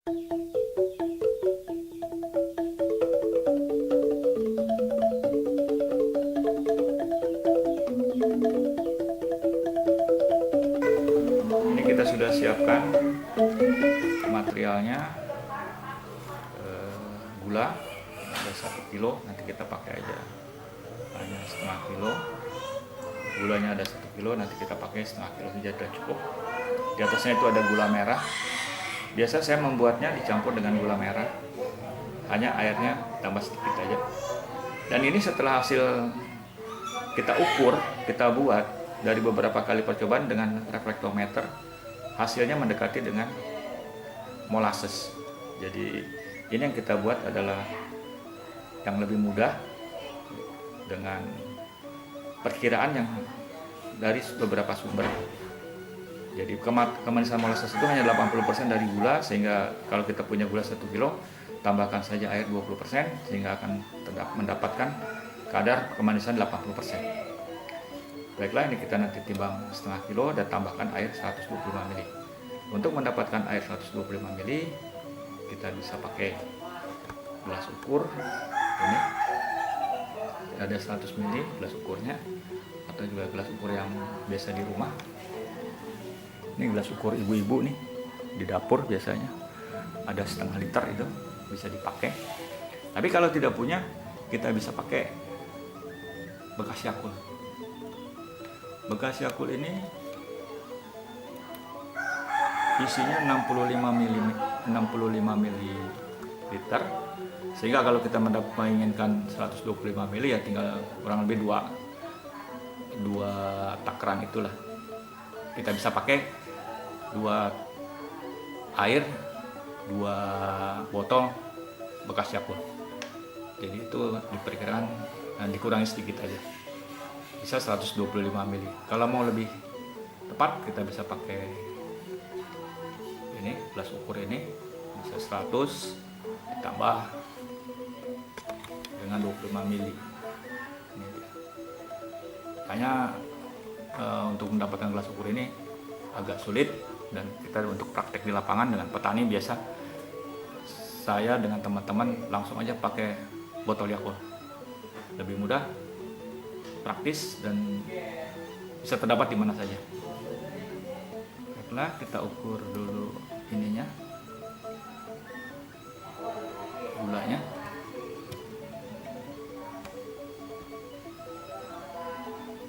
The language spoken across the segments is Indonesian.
Ini kita sudah siapkan materialnya, gula ada 1 kilo, nanti kita pakai aja hanya setengah kilo. Gulanya ada 1 kilo, nanti kita pakai setengah kilo saja sudah cukup. Di atasnya itu ada gula merah. Biasa saya membuatnya dicampur dengan gula merah, hanya airnya tambah sedikit aja. Dan ini setelah hasil kita ukur, kita buat dari beberapa kali percobaan dengan reflektometer, hasilnya mendekati dengan molasses. Jadi ini yang kita buat adalah yang lebih mudah dengan perkiraan yang dari beberapa sumber. Jadi kemanisan molasses itu hanya 80% dari gula, sehingga kalau kita punya gula 1 kilo, tambahkan saja air 20%, sehingga akan mendapatkan kadar kemanisan 80%. Baiklah, ini kita nanti timbang setengah kilo dan tambahkan air 125 ml. Untuk mendapatkan air 125 ml, kita bisa pakai gelas ukur ini. Ada 100 ml gelas ukurnya, atau juga gelas ukur yang biasa di rumah. Ini gelas ukur ibu-ibu nih di dapur biasanya ada setengah liter, itu bisa dipakai. Tapi kalau tidak punya, kita bisa pakai bekas Yakult. Bekas Yakult ini isinya 65 ml, sehingga kalau kita menginginkan 125 ml ya tinggal kurang lebih 2 takaran itulah. Kita bisa pakai 2 air, 2 botol bekas Yakult. Jadi itu diperkirakan dikurangi sedikit aja, bisa 125 ml. Kalau mau lebih tepat, kita bisa pakai ini gelas ukur ini, bisa 100 ditambah dengan 25 ml. Ini dia. Makanya untuk mendapatkan gelas ukur ini agak sulit, dan kita untuk praktek di lapangan dengan petani biasa, saya dengan teman-teman langsung aja pakai botol Yakult. Lebih mudah, praktis, dan bisa terdapat di mana saja. Baiklah, kita ukur dulu ininya, gulanya.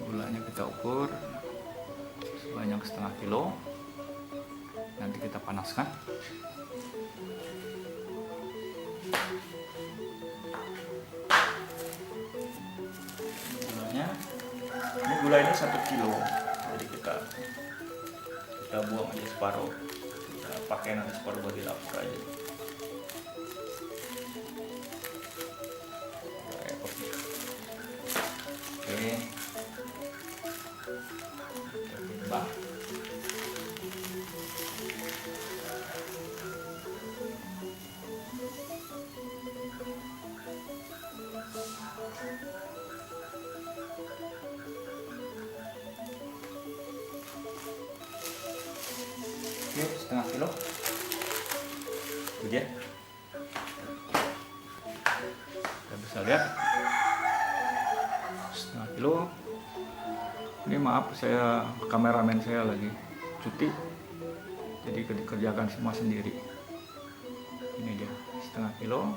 Gulanya kita ukur sebanyak setengah kilo. Nanti kita panaskan. Gulanya, ini gula ini 1 kilo, jadi kita buang aja separuh. Kita pakai nanti separuh buat di dapur aja. Oke, kita timbang. Oke, setengah kilo. Itu dia. Kita bisa lihat setengah kilo. Ini maaf, kameramen saya lagi cuti, jadi dikerjakan semua sendiri. Ini dia setengah kilo.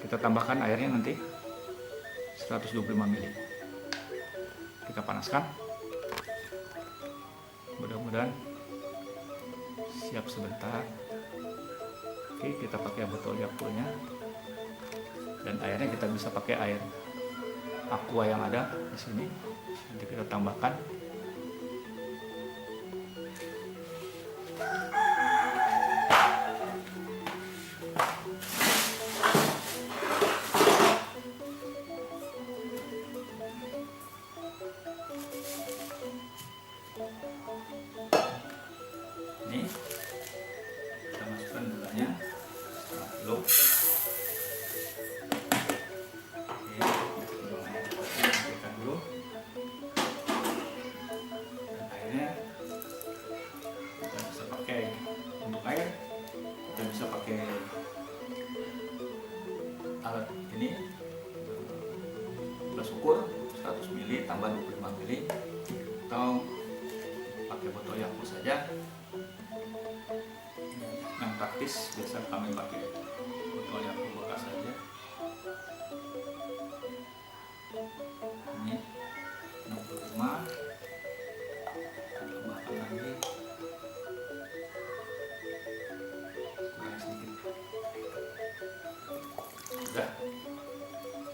Kita tambahkan airnya nanti 125 ml. Kita panaskan. Mudah-mudahan siap sebentar. Oke, kita pakai botol Yakultnya, dan airnya kita bisa pakai air aqua yang ada di sini. Nanti kita tambahkan. Ini kita masukkan gulanya setengah kilo. Oke, kita dulu. Dan airnya kita bisa pakai ini gula syukur 100 ml tambah 25 ml, atau pakai botol yang full saja. Yang praktis biasa kami pakai botol yang full bekas saja. Ini 65, tambahkan lagi kurang sedikit. Sudah,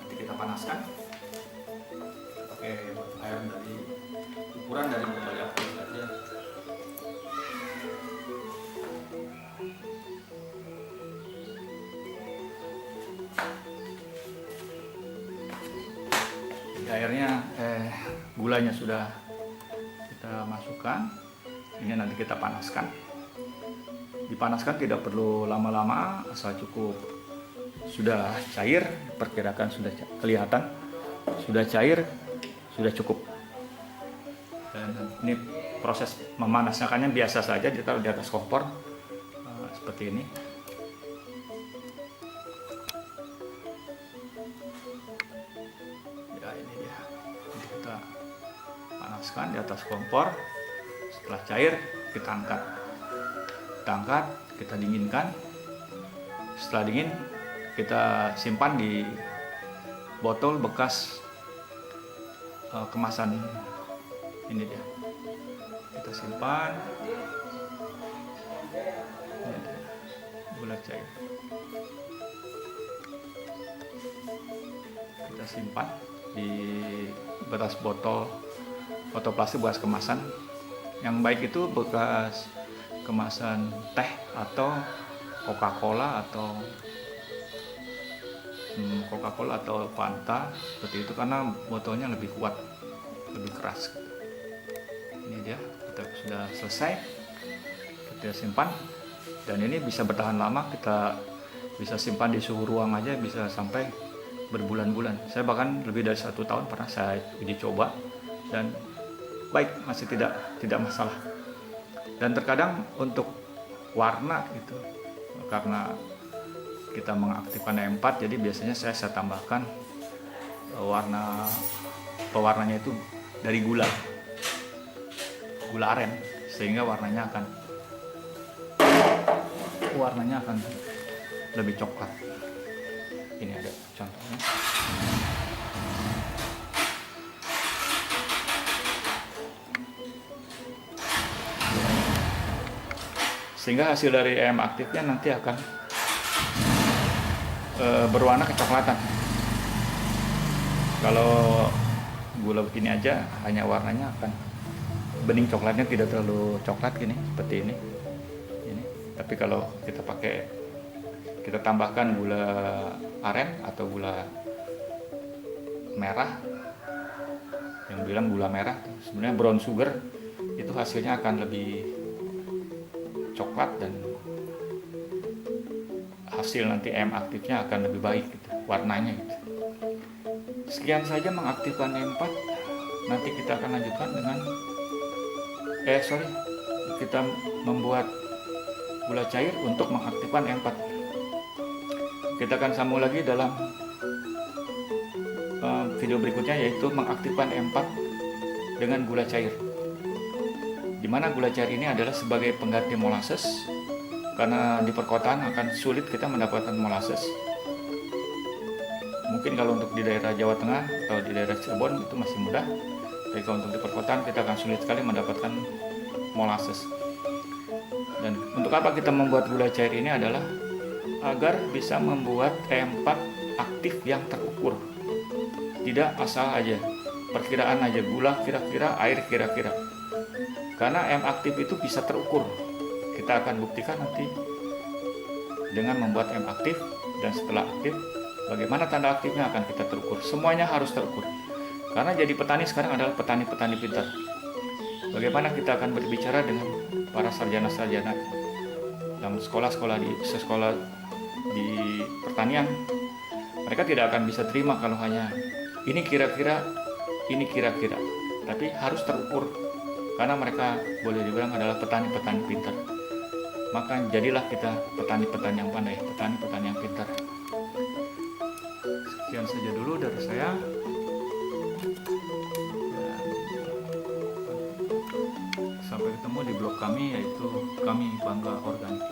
nanti kita panaskan. Kita pakai air dari ukuran dari botol yang full saja. Airnya gulanya sudah kita masukkan. Ini nanti kita panaskan. Dipanaskan tidak perlu lama-lama, asal cukup sudah cair, perkirakan sudah kelihatan sudah cair, sudah cukup. Dan ini proses memanaskannya biasa saja, ditaruh di atas kompor seperti ini. Ya, ini dia. Nanti kita panaskan di atas kompor. Setelah cair, kita angkat. Kita angkat, kita dinginkan. Setelah dingin, kita simpan di botol bekas kemasan. Ini dia. Kita simpan. Ini dia. Gula cair. Kita simpan di bekas botol plastik bekas kemasan. Yang baik itu bekas kemasan teh atau Coca-Cola atau Fanta seperti itu, karena botolnya lebih kuat, lebih keras. Ini dia, kita sudah selesai, kita simpan. Dan ini bisa bertahan lama, kita bisa simpan di suhu ruang aja bisa sampai berbulan-bulan. Saya bahkan lebih dari 1 tahun pernah saya uji coba dan baik, masih tidak masalah. Dan terkadang untuk warna gitu, karena kita mengaktifkan E4, jadi biasanya saya tambahkan pewarnanya itu dari gula aren, sehingga warnanya akan lebih coklat. Ini ada contohnya. Sehingga hasil dari EM aktifnya nanti akan berwarna kecoklatan. Kalau gula begini aja, hanya warnanya akan bening, coklatnya tidak terlalu coklat gini, seperti ini. Tapi kalau kita tambahkan gula aren atau gula merah, yang bilang gula merah, sebenarnya brown sugar, itu hasilnya akan lebih coklat dan hasil nanti EM aktifnya akan lebih baik gitu, warnanya gitu. Sekian saja mengaktifkan E4. Nanti kita akan lanjutkan dengan kita membuat gula cair untuk mengaktifkan E4. Kita akan sambung lagi dalam video berikutnya, yaitu mengaktifkan E4 dengan gula cair. Di mana gula cair ini adalah sebagai pengganti molasses, karena di perkotaan akan sulit kita mendapatkan molasses. Mungkin kalau untuk di daerah Jawa Tengah atau di daerah Cirebon itu masih mudah, tapi kalau untuk di perkotaan kita akan sulit sekali mendapatkan molasses. Dan untuk apa kita membuat gula cair ini adalah agar bisa membuat E4 aktif yang terukur, tidak asal aja, perkiraan aja, gula kira-kira, air kira-kira. Karena EM aktif itu bisa terukur. Kita akan buktikan nanti dengan membuat EM aktif, dan setelah aktif, bagaimana tanda aktifnya akan kita terukur. Semuanya harus terukur. Karena jadi petani sekarang adalah petani-petani pintar. Bagaimana kita akan berbicara dengan para sarjana-sarjana dalam sekolah di pertanian. Mereka tidak akan bisa terima kalau hanya ini kira-kira, tapi harus terukur. Karena mereka boleh dibilang adalah petani-petani pintar. Maka jadilah kita petani-petani yang pandai, petani-petani yang pintar. Sekian saja dulu dari saya. Sampai ketemu di blog kami, yaitu Kami Bangga Organik.